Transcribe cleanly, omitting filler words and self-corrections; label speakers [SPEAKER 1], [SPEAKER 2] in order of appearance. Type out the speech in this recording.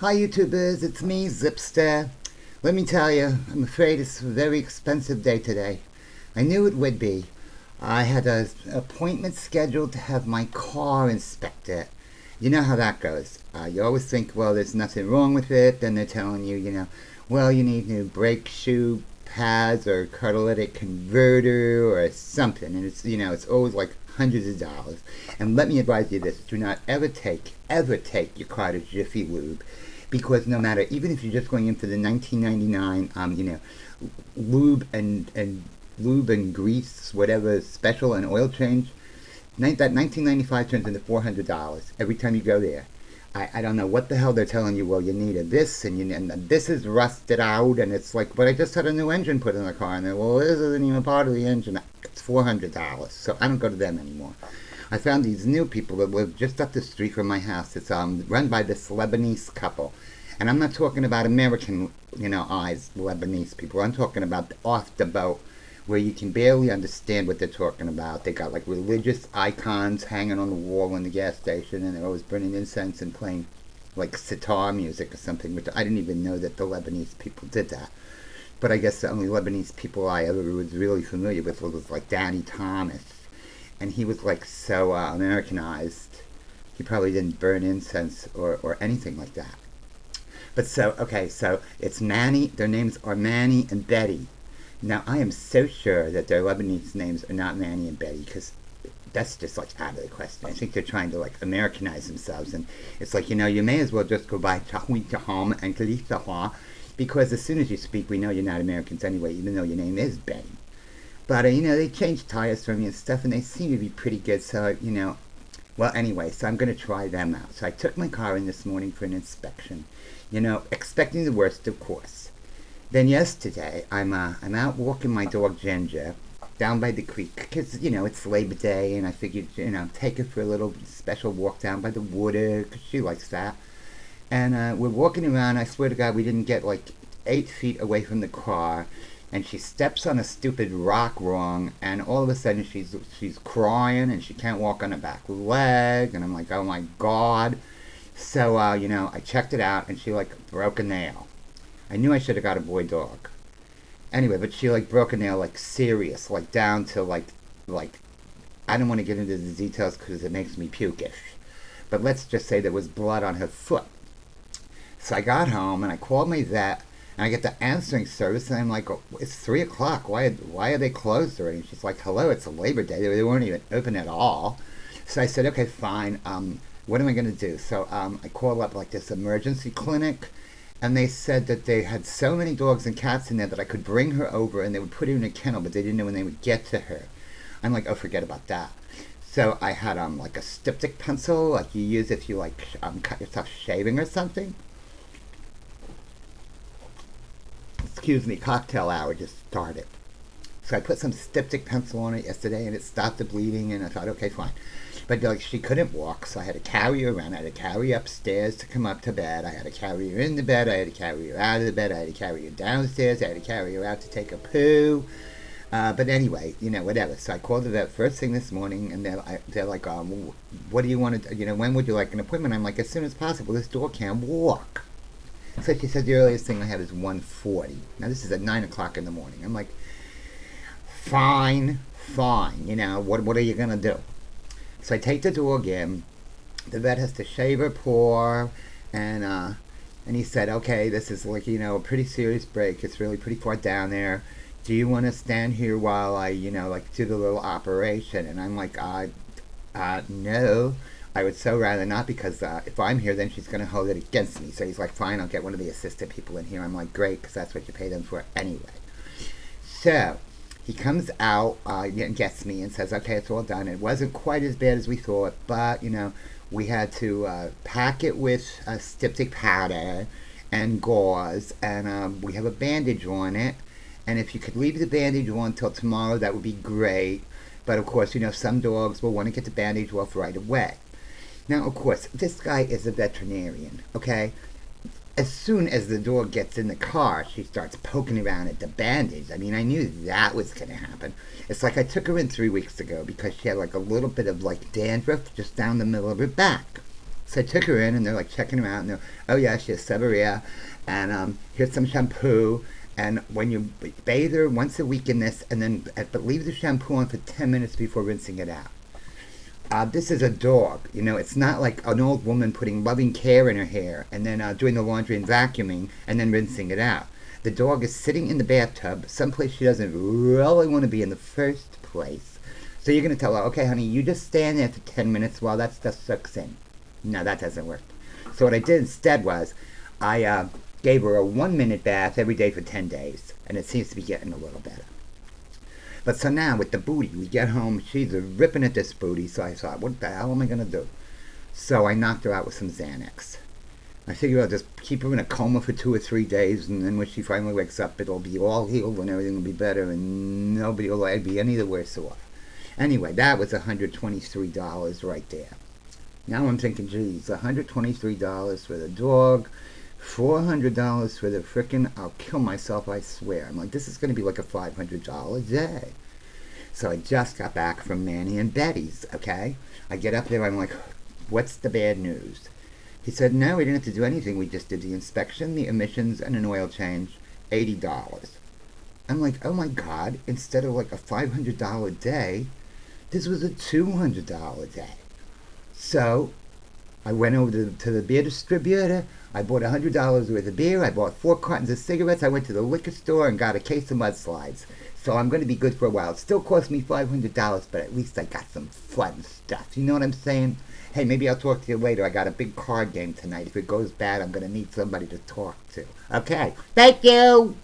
[SPEAKER 1] Hi YouTubers, it's me, Zipster. Let me tell you, I'm afraid it's a very expensive day today. I knew it would be. I had an appointment scheduled to have my car inspected. You know how that goes. You always think, well, there's nothing wrong with it. Then they're telling you, well, you need new brake shoe pads or catalytic converter or something. And it's always like hundreds of dollars. And let me advise you this: do not ever take your car to Jiffy Lube, because no matter, even if you're just going in for the 1999, lube and grease, whatever special and oil change, that 1995 turns into $400 every time you go there. I don't know what the hell they're telling you. Well, you need a this and this is rusted out, and it's like, but I just had a new engine put in the car, and well, this isn't even part of the engine. It's $400, so I don't go to them anymore. I found these new people that live just up the street from my house. It's run by this Lebanese couple, and I'm not talking about American, eyes Lebanese people. I'm talking about off the boat, where you can barely understand what they're talking about. They got like religious icons hanging on the wall in the gas station, and they're always burning incense and playing like sitar music or something, which I didn't even know that the Lebanese people did that. But I guess the only Lebanese people I ever was really familiar with was like Danny Thomas, and he was like so Americanized. He probably didn't burn incense or anything like that. But so, okay, so it's Manny. Their names are Manny and Betty. Now, I am so sure that their Lebanese names are not Manny and Betty, because that's just like out of the question. I think they're trying to like Americanize themselves, and it's like, you may as well just go by Tahui Taham and Khalifahwa, because as soon as you speak, we know you're not Americans anyway, even though your name is Betty. But, they changed tires for me and stuff, and they seem to be pretty good, so, well, anyway, so I'm going to try them out. So I took my car in this morning for an inspection, expecting the worst, of course. Then yesterday, I'm out walking my dog Ginger down by the creek, because, it's Labor Day, and I figured, take her for a little special walk down by the water, because she likes that. And we're walking around. I swear to God, we didn't get like 8 feet away from the car, and she steps on a stupid rock wrong, and all of a sudden she's crying, and she can't walk on her back leg, and I'm like, oh my God. So, I checked it out, and she like broke a nail. I knew I should have got a boy dog. Anyway, but she like broke a nail, like serious, like down to like I don't want to get into the details because it makes me pukish. But let's just say there was blood on her foot. So I got home and I called my vet, and I get the answering service, and I'm like, oh, it's 3 o'clock. Why are they closed already? And she's like, hello, it's a Labor Day. They weren't even open at all. So I said, okay, fine. What am I going to do? So I called up like this emergency clinic, and they said that they had so many dogs and cats in there that I could bring her over and they would put her in a kennel, but they didn't know when they would get to her. I'm like, oh, forget about that. So I had like a styptic pencil, like you use if you like cut yourself shaving or something. Excuse me, cocktail hour just started. So I put some styptic pencil on it yesterday, and it stopped the bleeding, and I thought, okay, fine. But like she couldn't walk, so I had to carry her around. I had to carry her upstairs to come up to bed. I had to carry her in the bed. I had to carry her out of the bed. I had to carry her downstairs. I had to carry her out to take a poo. But anyway, whatever. So I called the vet first thing this morning, and they're like, what do you want to, when would you like an appointment? I'm like, as soon as possible. This dog can't walk. So she said the earliest thing I have is 1:40. Now this is at 9 o'clock in the morning. I'm like, fine. What are you gonna do? So I take the dog in. The vet has to shave her paw, and he said, okay, this is like, a pretty serious break. It's really pretty far down there. Do you want to stand here while I, like do the little operation? And I'm like, no. I would so rather not, because if I'm here, then she's going to hold it against me. So he's like, fine, I'll get one of the assistant people in here. I'm like, great, because that's what you pay them for anyway. So he comes out and gets me and says, okay, it's all done. It wasn't quite as bad as we thought, but, we had to pack it with styptic powder and gauze, and we have a bandage on it. And if you could leave the bandage on until tomorrow, that would be great. But, of course, some dogs will want to get the bandage off right away. Now, of course, this guy is a veterinarian, okay? As soon as the dog gets in the car, she starts poking around at the bandage. I mean, I knew that was going to happen. It's like I took her in 3 weeks ago because she had like a little bit of like dandruff just down the middle of her back. So I took her in, and they're like checking her out, and they're, oh yeah, she has seborrhea, and here's some shampoo, and when you bathe her once a week in this, and then but leave the shampoo on for 10 minutes before rinsing it out. This is a dog. It's not like an old woman putting loving care in her hair and then doing the laundry and vacuuming and then rinsing it out. The dog is sitting in the bathtub, someplace she doesn't really want to be in the first place. So you're going to tell her, okay, honey, you just stand there for 10 minutes while that stuff soaks in. No, that doesn't work. So what I did instead was I gave her a 1-minute bath every day for 10 days, and it seems to be getting a little better. But so now with the booty, we get home, she's ripping at this booty, so I thought, what the hell am I going to do? So I knocked her out with some Xanax. I figured I'll just keep her in a coma for 2 or 3 days, and then when she finally wakes up, it'll be all healed and everything will be better, and nobody will be any the worse off. Anyway, that was $123 right there. Now I'm thinking, geez, $123 for the dog, $400 for the frickin', I'll kill myself, I swear. I'm like, this is going to be like a $500 day. So I just got back from Manny and Betty's, okay? I get up there, I'm like, what's the bad news? He said, no, we didn't have to do anything. We just did the inspection, the emissions, and an oil change, $80. I'm like, oh my God, instead of like a $500 day, this was a $200 day. So I went over to the beer distributor. I bought $100 worth of beer. I bought 4 cartons of cigarettes. I went to the liquor store and got a case of mudslides. So I'm going to be good for a while. It still cost me $500, but at least I got some fun stuff. You know what I'm saying? Hey, maybe I'll talk to you later. I got a big card game tonight. If it goes bad, I'm going to need somebody to talk to. Okay. Thank you.